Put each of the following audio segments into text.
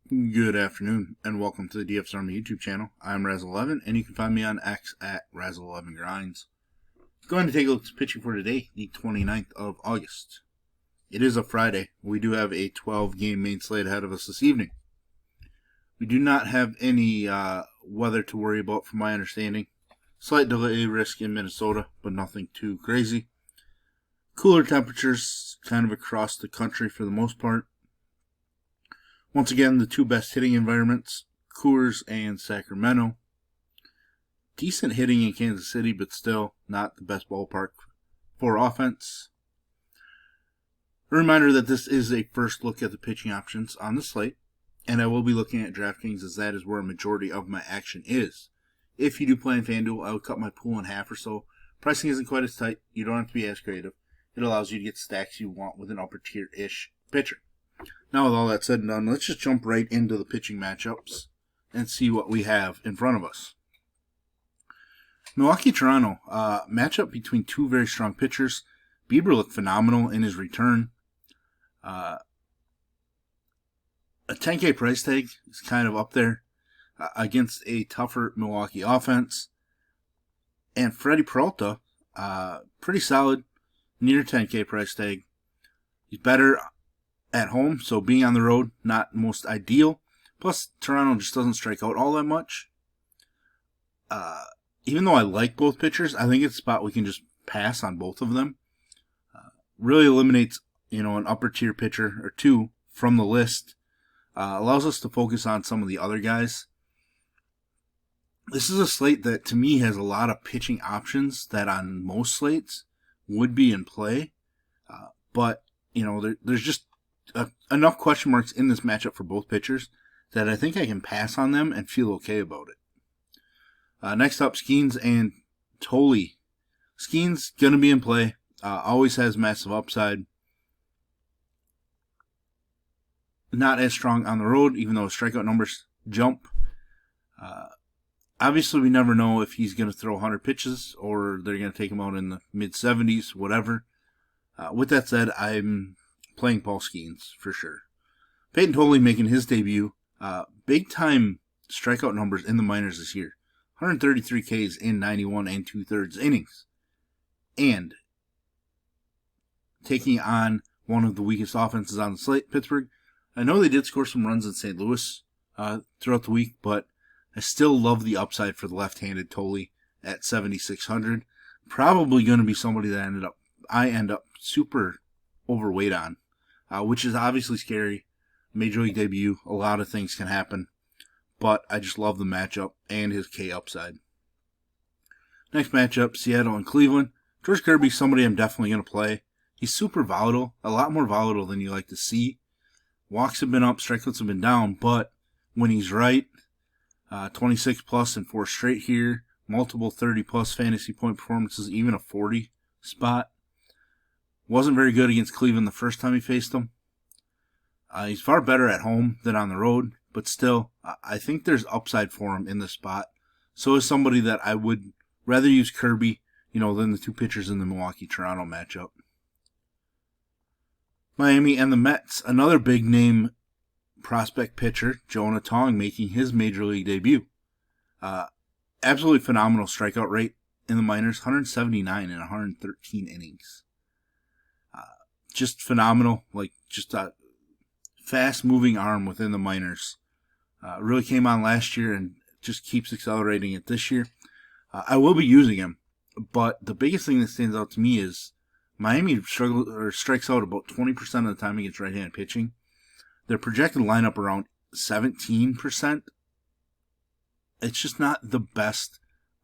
Good afternoon, and welcome to the DFS Army YouTube channel. I'm Razzle11, and you can find me on X at Razzle11Grinds. Going to take a look at the pitching for today, the 29th of August. It is a Friday. We do have a 12-game main slate ahead of us this evening. We do not have any weather to worry about from my understanding. Slight delay risk in Minnesota, but nothing too crazy. Cooler temperatures kind of across the country for the most part. Once again, the two best hitting environments, Coors and Sacramento. Decent hitting in Kansas City, but still not the best ballpark for offense. A reminder that this is a first look at the pitching options on the slate, and I will be looking at DraftKings as that is where a majority of my action is. If you do play in FanDuel, I would cut my pool in half or so. Pricing isn't quite as tight. You don't have to be as creative. It allows you to get stacks you want with an upper tier-ish pitcher. Now with all that said and done, let's just jump right into the pitching matchups and see what we have in front of us. Milwaukee-Toronto, matchup between two very strong pitchers. Bieber looked phenomenal in his return. A 10K price tag is kind of up there against a tougher Milwaukee offense. And Freddie Peralta, pretty solid, near 10K price tag. He's better at home, so being on the road, not most ideal. Plus, Toronto just doesn't strike out all that much. Even though I like both pitchers, I think it's a spot we can just pass on both of them. Really eliminates, an upper tier pitcher or two from the list. Allows us to focus on some of the other guys. This is a slate that, to me, has a lot of pitching options that on most slates would be in play. But, there's just enough question marks in this matchup for both pitchers that I think I can pass on them and feel okay about it. Next up, Skeens and Tolley. Skeens going to be in play. Always has massive upside. Not as strong on the road, even though his strikeout numbers jump. Obviously, we never know if he's going to throw 100 pitches or they're going to take him out in the mid-70s, whatever. With that said, I'm playing Paul Skeens for sure. Peyton Tolley making his debut. Big-time strikeout numbers in the minors this year. 133 Ks in 91 and 2/3 innings. And taking on one of the weakest offenses on the slate, Pittsburgh. I know they did score some runs in St. Louis throughout the week, but I still love the upside for the left-handed Tolley at 7,600. Probably going to be somebody that I end up super overweight on, which is obviously scary. Major League debut, a lot of things can happen, but I just love the matchup and his K upside. Next matchup, Seattle and Cleveland. George Kirby's somebody I'm definitely going to play. He's super volatile, a lot more volatile than you like to see. Walks have been up, strikeouts have been down, but when he's right, 26 plus in 4 straight here, multiple 30 plus fantasy point performances, even a 40 spot. Wasn't very good against Cleveland the first time he faced them. He's far better at home than on the road, but still, I think there's upside for him in this spot. So is somebody that I would rather use Kirby, than the two pitchers in the Milwaukee-Toronto matchup. Miami and the Mets, another big name prospect pitcher, Jonah Tong, making his major league debut. Absolutely phenomenal strikeout rate in the minors, 179 in 113 innings. Just phenomenal, just a fast-moving arm within the minors. Really came on last year and just keeps accelerating it this year. I will be using him, but the biggest thing that stands out to me is Miami strikes out about 20% of the time against right-handed pitching. Their projected lineup around 17%. It's just not the best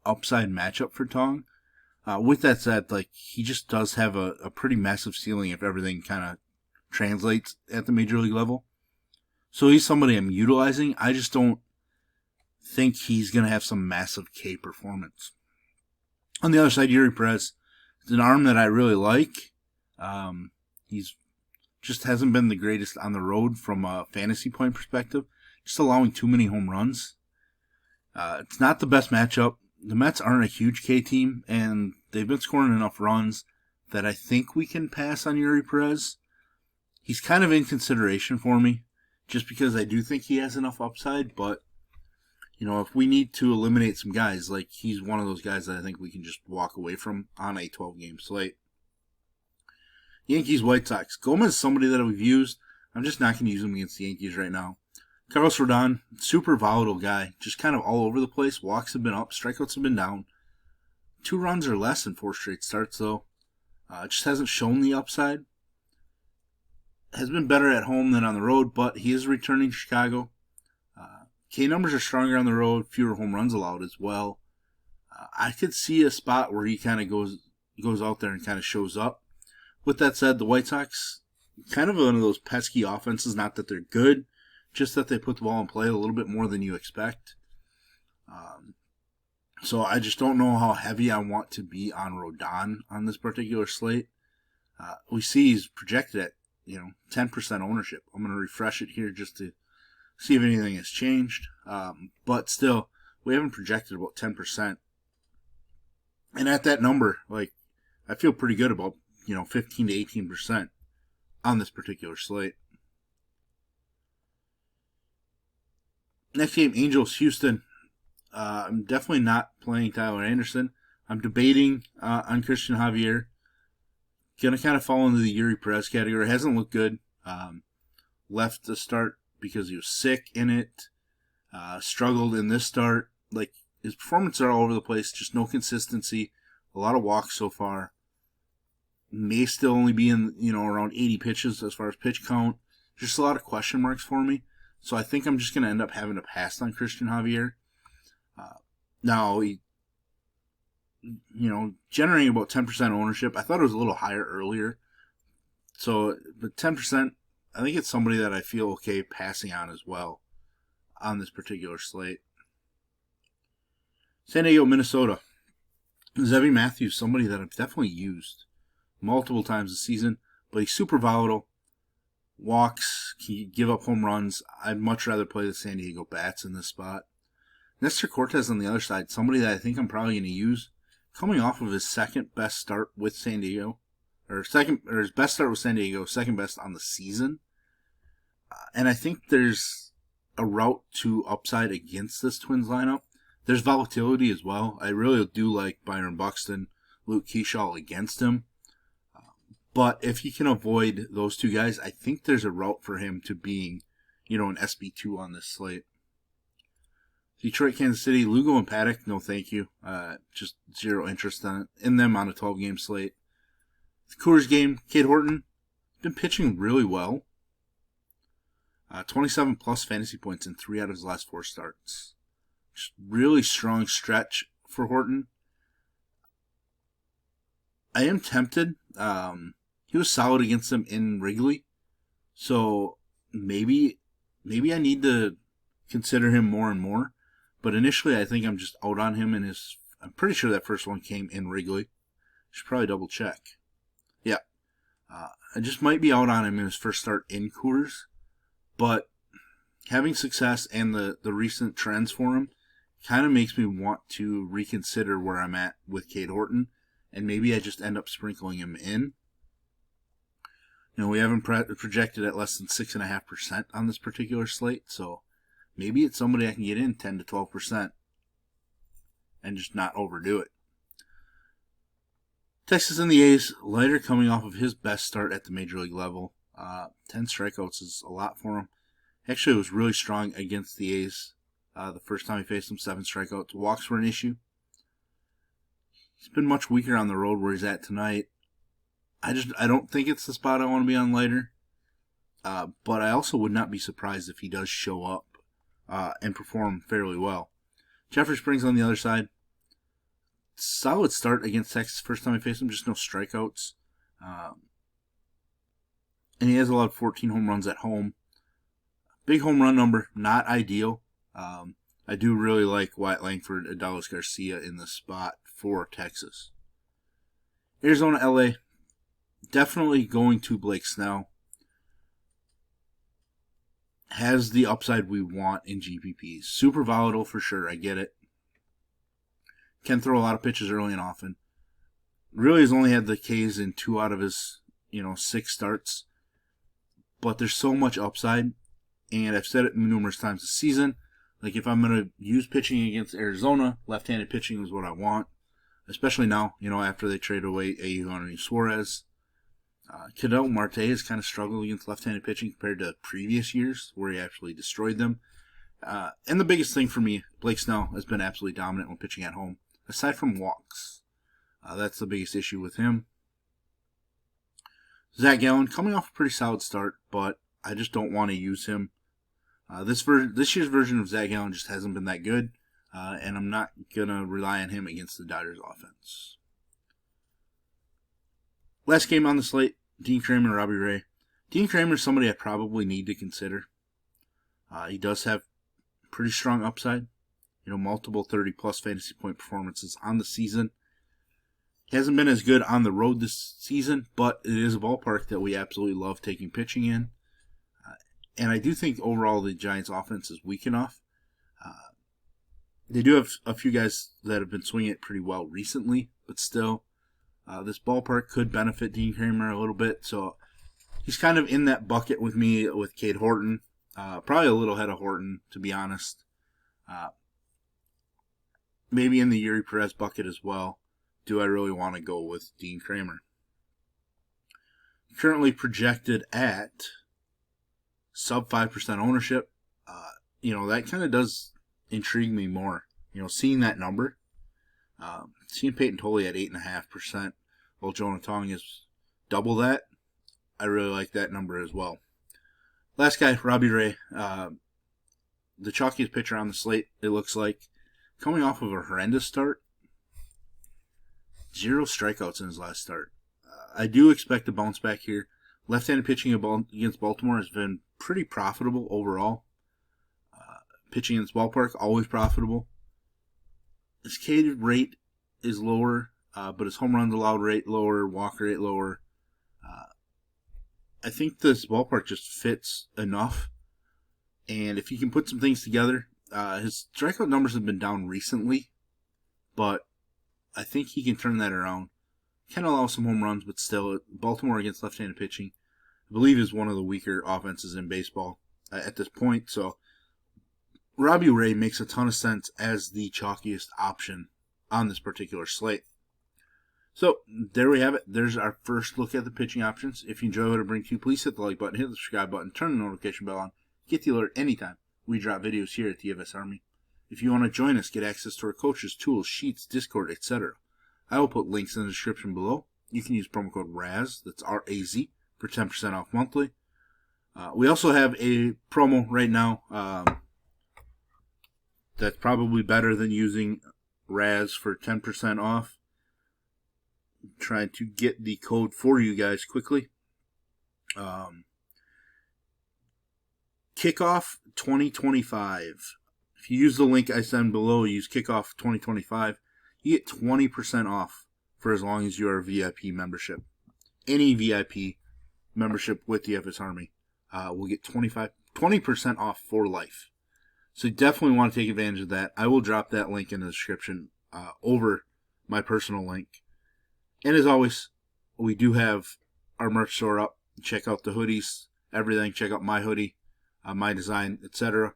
upside matchup for Tong. With that said, he just does have a pretty massive ceiling if everything kind of translates at the major league level. So he's somebody I'm utilizing. I just don't think he's going to have some massive K performance. On the other side, Yuri Perez. It's an arm that I really like. He's just hasn't been the greatest on the road from a fantasy point perspective. Just allowing too many home runs. It's not the best matchup. The Mets aren't a huge K team, and they've been scoring enough runs that I think we can pass on Yuri Perez. He's kind of in consideration for me, just because I do think he has enough upside. But, if we need to eliminate some guys, like he's one of those guys that I think we can just walk away from on a 12-game slate. Yankees, White Sox. Gomez is somebody that we've used. I'm just not going to use him against the Yankees right now. Carlos Rodon, super volatile guy, just kind of all over the place. Walks have been up, strikeouts have been down. 2 runs or less in 4 straight starts, though. Just hasn't shown the upside. Has been better at home than on the road, but he is returning to Chicago. K numbers are stronger on the road, fewer home runs allowed as well. I could see a spot where he kind of goes out there and kind of shows up. With that said, the White Sox, kind of one of those pesky offenses, not that they're good, just that they put the ball in play a little bit more than you expect. So I just don't know how heavy I want to be on Rodon on this particular slate. We see he's projected at 10% ownership. I'm going to refresh it here just to see if anything has changed. But still, we haven't projected about 10%. And at that number, I feel pretty good about 15 to 18% on this particular slate. Next game, Angels, Houston. I'm definitely not playing Tyler Anderson. I'm debating on Christian Javier. Going to kind of fall into the Yuri Perez category. Hasn't looked good. Left the start because he was sick in it. Struggled in this start. His performances are all over the place. Just no consistency. A lot of walks so far. May still only be in around 80 pitches as far as pitch count. Just a lot of question marks for me. So I think I'm just going to end up having to pass on Christian Javier. Now, he, generating about 10% ownership. I thought it was a little higher earlier. So, but 10%, I think it's somebody that I feel okay passing on as well on this particular slate. San Diego, Minnesota. Zevy Matthews, somebody that I've definitely used multiple times this season, but he's super volatile. Walks, can give up home runs. I'd much rather play the San Diego Bats in this spot. Nestor Cortez on the other side, somebody that I think I'm probably going to use, coming off of his second best start with San Diego, or his best start with San Diego, second best on the season. And I think there's a route to upside against this Twins lineup. There's volatility as well. I really do like Byron Buxton, Luke Keyshaw against him. But if he can avoid those two guys, I think there's a route for him to being, an SB2 on this slate. Detroit, Kansas City, Lugo and Paddock, no thank you. Just zero interest in them on a 12-game slate. The Coors game, Cade Horton, been pitching really well. 27-plus fantasy points in 3 out of his last 4 starts. Just really strong stretch for Horton. I am tempted. He was solid against them in Wrigley. So maybe I need to consider him more and more. But initially, I think I'm just out on him in his... I'm pretty sure that first one came in Wrigley. Should probably double check. Yeah. I just might be out on him in his first start in Coors. But having success and the recent trends for him kind of makes me want to reconsider where I'm at with Cade Horton. And maybe I just end up sprinkling him in. We haven't projected at less than 6.5% on this particular slate. So maybe it's somebody I can get in 10 to 12% and just not overdo it. Texas and the A's, Leiter coming off of his best start at the major league level. 10 strikeouts is a lot for him. Actually, it was really strong against the A's the first time he faced them. 7 strikeouts. Walks were an issue. He's been much weaker on the road where he's at tonight. I don't think it's the spot I want to be on Leiter. But I also would not be surprised if he does show up and perform fairly well. Jeffrey Springs on the other side. Solid start against Texas first time I faced him, just no strikeouts. And he has allowed 14 home runs at home. Big home run number, not ideal. I do really like Wyatt Langford and Adolis Garcia in the spot for Texas. Arizona, LA. Definitely going to Blake Snell. Has the upside we want in GPPs. Super volatile for sure, I get it. Can throw a lot of pitches early and often. Really has only had the Ks in 2 out of his 6 starts. But there's so much upside. And I've said it numerous times this season. Like, if I'm going to use pitching against Arizona, left-handed pitching is what I want. Especially now, after they trade away Eugenio Suarez. Cadell Marte has kind of struggled against left-handed pitching compared to previous years where he actually destroyed them. And the biggest thing for me, Blake Snell has been absolutely dominant when pitching at home, aside from walks. That's the biggest issue with him. Zach Gallen coming off a pretty solid start, but I just don't want to use him. This year's version of Zach Gallen just hasn't been that good, and I'm not going to rely on him against the Dodgers offense. Last game on the slate, Dean Kramer and Robbie Ray. Dean Kramer is somebody I probably need to consider. He does have pretty strong upside. Multiple 30-plus fantasy point performances on the season. He hasn't been as good on the road this season, but it is a ballpark that we absolutely love taking pitching in. And I do think overall the Giants' offense is weak enough. They do have a few guys that have been swinging it pretty well recently, but still, this ballpark could benefit Dean Kramer a little bit. So he's kind of in that bucket with me with Cade Horton. Probably a little ahead of Horton, to be honest. Maybe in the Yuri Perez bucket as well. Do I really want to go with Dean Kramer? Currently projected at sub 5% ownership. That kind of does intrigue me more. Seeing that number. Seeing Peyton Tolley at 8.5%, while Jonah Tong is double that. I really like that number as well. Last guy, Robbie Ray. The chalkiest pitcher on the slate, it looks like. Coming off of a horrendous start. 0 strikeouts in his last start. I do expect a bounce back here. Left-handed pitching against Baltimore has been pretty profitable overall. Pitching in this ballpark, always profitable. His K rate is lower, but his home runs allowed rate lower, walk rate lower. I think this ballpark just fits enough. And if he can put some things together, his strikeout numbers have been down recently, but I think he can turn that around. Can allow some home runs, but still, Baltimore against left-handed pitching, I believe, is one of the weaker offenses in baseball at this point. So Robbie Ray makes a ton of sense as the chalkiest option on this particular slate. So there we have it. There's our first look at the pitching options. If you enjoy what I bring to you, please hit the like button, hit the subscribe button, turn the notification bell on, get the alert anytime we drop videos here at DFS Army. If you want to join us, get access to our coaches, tools, sheets, Discord, etc. I will put links in the description below. You can use promo code RAZ, that's R-A-Z, for 10% off monthly. We also have a promo right now that's probably better than using Raz for 10% off. I'm trying to get the code for you guys quickly. Kickoff 2025. If you use the link I send below, use Kickoff 2025, you get 20% off for as long as you are a VIP membership. Any VIP membership with the DFS Army will get 20% off for life. So you definitely want to take advantage of that. I will drop that link in the description over my personal link. And as always, we do have our merch store up. Check out the hoodies, everything. Check out my hoodie, my design, etc.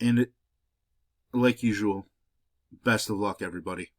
And like usual, best of luck, everybody.